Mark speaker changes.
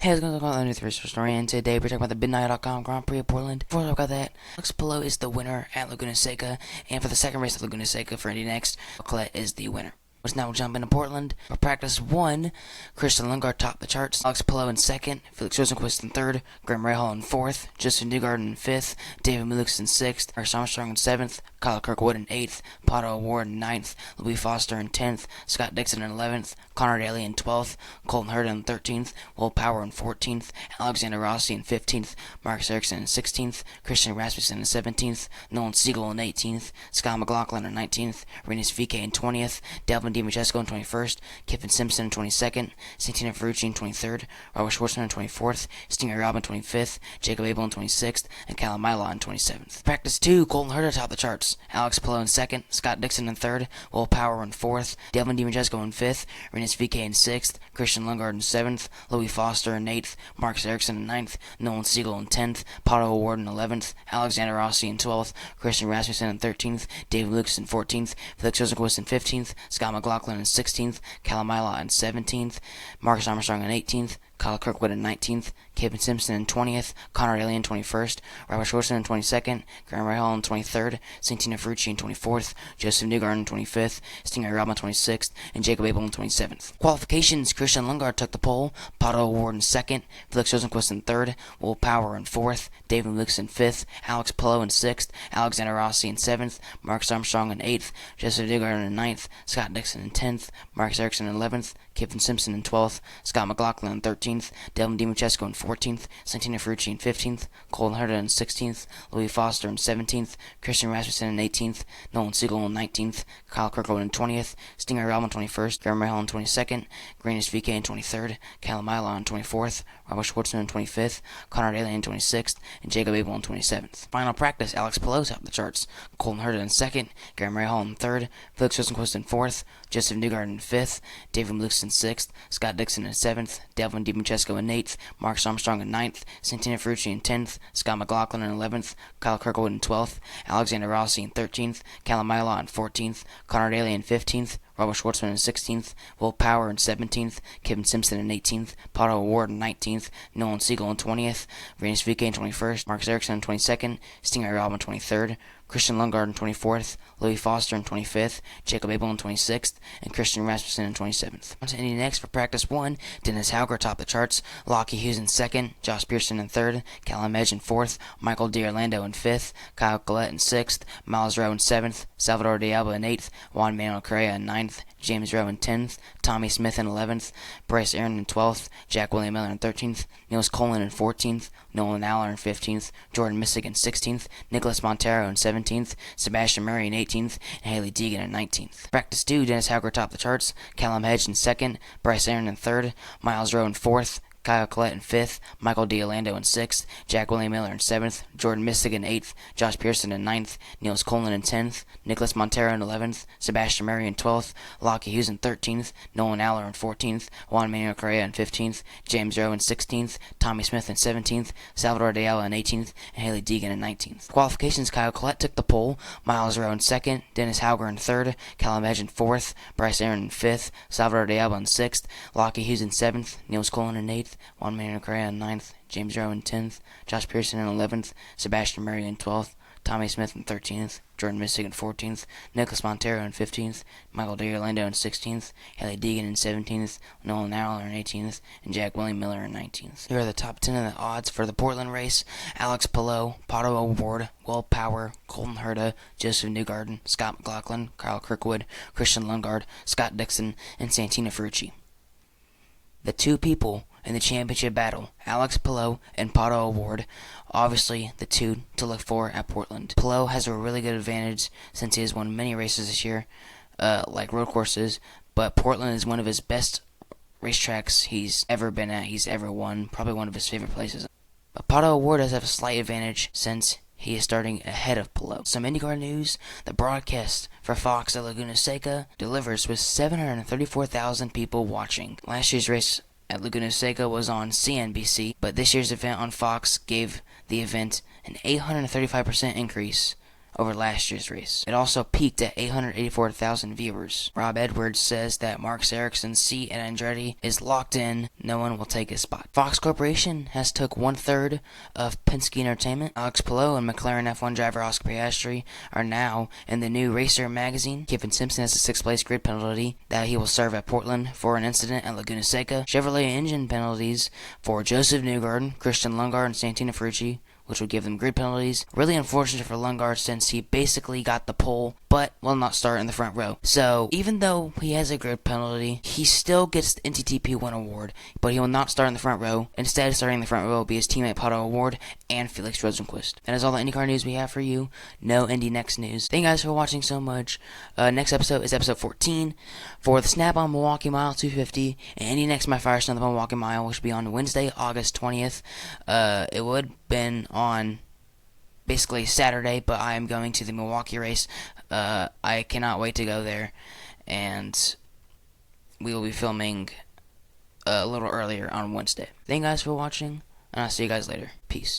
Speaker 1: Hey, how's it going? I'm the RacerHistorian. Today we're talking about the Midnight.com Grand Prix of Portland. Before I talk about that, Alex Palou is the winner at Laguna Seca, and for the second race at Laguna Seca for Indy next, Colette is the winner. Let's now jump into Portland. For practice 1, Christian Lundgaard topped the charts, Alex Palou in 2nd, Felix Rosenqvist in 3rd, Graham Rahal in 4th, Justin Newgarden in 5th, David Mulix in 6th, Ernst Armstrong in 7th, Kyle Kirkwood in 8th, Pato O'Ward in 9th, Louis Foster in 10th, Scott Dixon in 11th, Connor Daly in 12th, Colton Herta in 13th, Will Power in 14th, Alexander Rossi in 15th, Marcus Ericsson in 16th, Christian Rasmussen in 17th, Nolan Siegel in 18th, Scott McLaughlin in 19th, Rinus VK in 20th, Delvin DiMachesko in 21st, Kiffin Simpson in 22nd, Santina Ferrucci in 23rd, Robert Schwartzman in 24th, Stinger Robb in 25th, Jacob Abel in 26th, and Callum Milot in 27th. Practice 2, Colton Herta topped the charts, Alex Palou in 2nd, Scott Dixon in 3rd, Will Power in 4th, Delvin DiMachesko in 5th, Rinus VK in 6th, Christian Lundgaard in 7th, Louis Foster in 8th, Marcus Ericsson in 9th, Nolan Siegel in 10th, Pato O'Ward in 11th, Alexander Rossi in 12th, Christian Rasmussen in 13th, David Lucas in 14th, Felix Rosenqvist in 15th, Scott McLaughlin in 16th, Callum Milot in 17th, Marcus Armstrong in 18th, Kyle Kirkwood in 19th, Kevin Simpson in 20th, Connor Daly in 21st, Robert Schwartzman in 22nd, Graham Rahal in 23rd, Santina Ferrucci in 24th, Joseph Newgarden in 25th, Stinger Robb in 26th, and Jacob Abel in 27th. Qualifications, Christian Lundgaard took the pole, Pato O'Ward in 2nd, Felix Rosenqvist in 3rd, Will Power in 4th, David Lucas in 5th, Alex Palou in 6th, Alexander Rossi in 7th, Marcus Armstrong in 8th, Joseph Newgarden in 9th, Scott Dixon in 10th, Marcus Ericsson in 11th, Kevin Simpson in 12th, Scott McLaughlin in 13th, Delvin DiMachesko in 14th, Santina Ferrucci in 15th, Colton Herta in 16th, Louis Foster in 17th, Christian Rasmussen in 18th, Nolan Siegel in 19th, Kyle Kirkwood in 20th, Stinger Robb in 21st, Graham Rahal in 22nd, Rinus VK in 23rd, Callum Milot in 24th, Robert Schwartzman in 25th, Connor Daly in 26th, and Jacob Abel in 27th. Final practice, Alex Palou topped the charts, Colton Herta in 2nd, Graham Rahal in 3rd, Felix Rosenqvist in 4th, Joseph Newgarden in 5th, David Lucas in 6th, Scott Dixon in 7th, Delvin DiMachesko in 8th, Marcus Armstrong in 9th, Santina Ferrucci in 10th, Scott McLaughlin in 11th, Kyle Kirkwood in 12th, Alexander Rossi in 13th, Callum Milot in 14th, Connor Daly in 15th, Robert Schwartzman in 16th, Will Power in 17th, Kevin Simpson in 18th, Pato O'Ward in 19th, Nolan Siegel in 20th, Rinus VK in 21st, Marcus Ericsson in 22nd, Stinger Robb in 23rd, Christian Lundgaard in 24th, Louis Foster in 25th, Jacob Abel in 26th, and Christian Rasmussen in 27th. On to Indy next for practice 1, Dennis Hauger topped the charts, Lockie Hughes in 2nd, Josh Pearson in 3rd, Callum Edge in 4th, Michael D'Orlando in 5th, Kyle Collette in 6th, Miles Rowe in 7th, Salvador de Alba in 8th, Juan Manuel Correa in 9th, James Rowe in 10th, Tommy Smith in 11th, Bryce Aaron in 12th, Jack William Miller in 13th, Niels Coleman in 14th, Nolan Aller in 15th, Jordan Missick in 16th, Nicholas Montero in 17th, Sebastian Murray in 18th, and Haley Deegan in 19th. Practice 2, Dennis Hauger topped the charts, Callum Hedge in 2nd, Bryce Aaron in 3rd, Miles Rowe in 4th, Kyle Collette in 5th, Michael D'Orlando in 6th, Jack William Miller in 7th, Jordan Missick in 8th, Josh Pearson in 9th, Niels Coleman in 10th, Nicholas Montero in 11th, Sebastian Murray in 12th, Lockie Hughes in 13th, Nolan Aller in 14th, Juan Manuel Correa in 15th, James Rowe in 16th, Tommy Smith in 17th, Salvador de Alba in 18th, and Haley Deegan in 19th. Qualifications, Kyle Collette took the pole, Miles Rowe in 2nd, Dennis Hauger in 3rd, Callum Edge in 4th, Bryce Aaron in 5th, Salvador de Alba in 6th, Lockie Hughes in 7th, Niels Coleman in 8th, Juan Manuel Correa in 9th, James Rowe in 10th, Josh Pearson in 11th, Sebastian Murray in 12th, Tommy Smith in 13th, Jordan Missick in 14th, Nicholas Montero in 15th, Michael D'Orlando in 16th, Haley Deegan in 17th, Nolan Aller in 18th, and Jack William Miller in 19th. Here are the top 10 of the odds for the Portland race: Alex Palou, Pato O'Ward, Will Power, Colton Herta, Joseph Newgarden, Scott McLaughlin, Kyle Kirkwood, Christian Lundgaard, Scott Dixon, and Santina Ferrucci. The two people in the championship battle, Alex Palou and Pato O'Ward, obviously the two to look for at Portland. Palou has a really good advantage since he has won many races this year, like road courses, but Portland is one of his best racetracks he's ever been at, he's ever won, probably one of his favorite places. But Pato O'Ward does have a slight advantage since he is starting ahead of Palou. Some IndyCar news: the broadcast for Fox at Laguna Seca delivers with 734,000 people watching. Last year's race at Laguna Seca was on CNBC, but this year's event on Fox gave the event an 835% increase over last year's race. It also peaked at 884,000 viewers. Rob Edwards says that Marcus Ericsson's seat at Andretti is locked in. No one will take his spot. Fox Corporation has took 1/3 of Penske Entertainment. Alex Palou and McLaren F1 driver Oscar Piastri are now in the new Racer magazine. Kevin Simpson has a 6th place grid penalty that he will serve at Portland for an incident at Laguna Seca. Chevrolet engine penalties for Joseph Newgarden, Christian Lundgaard, and Santino Ferrucci, which would give them grid penalties. Really unfortunate for Lundgaard since he basically got the pole, but will not start in the front row. So even though he has a grid penalty, he still gets the NTTP 1 award, but he will not start in the front row. Instead, starting in the front row will be his teammate Pato Award and Felix Rosenqvist. That is all the IndyCar news we have for you. No Indy Next news. Thank you guys for watching so much. Next episode is episode 14 for the Snap-on Milwaukee Mile 250 and Indy Next My Firestone the Milwaukee Mile, which will be on Wednesday, August 20th. It would have been on basically Saturday, but I am going to the Milwaukee race. I cannot wait to go there, and we will be filming a little earlier on Wednesday. Thank you guys for watching, and I'll see you guys later. Peace.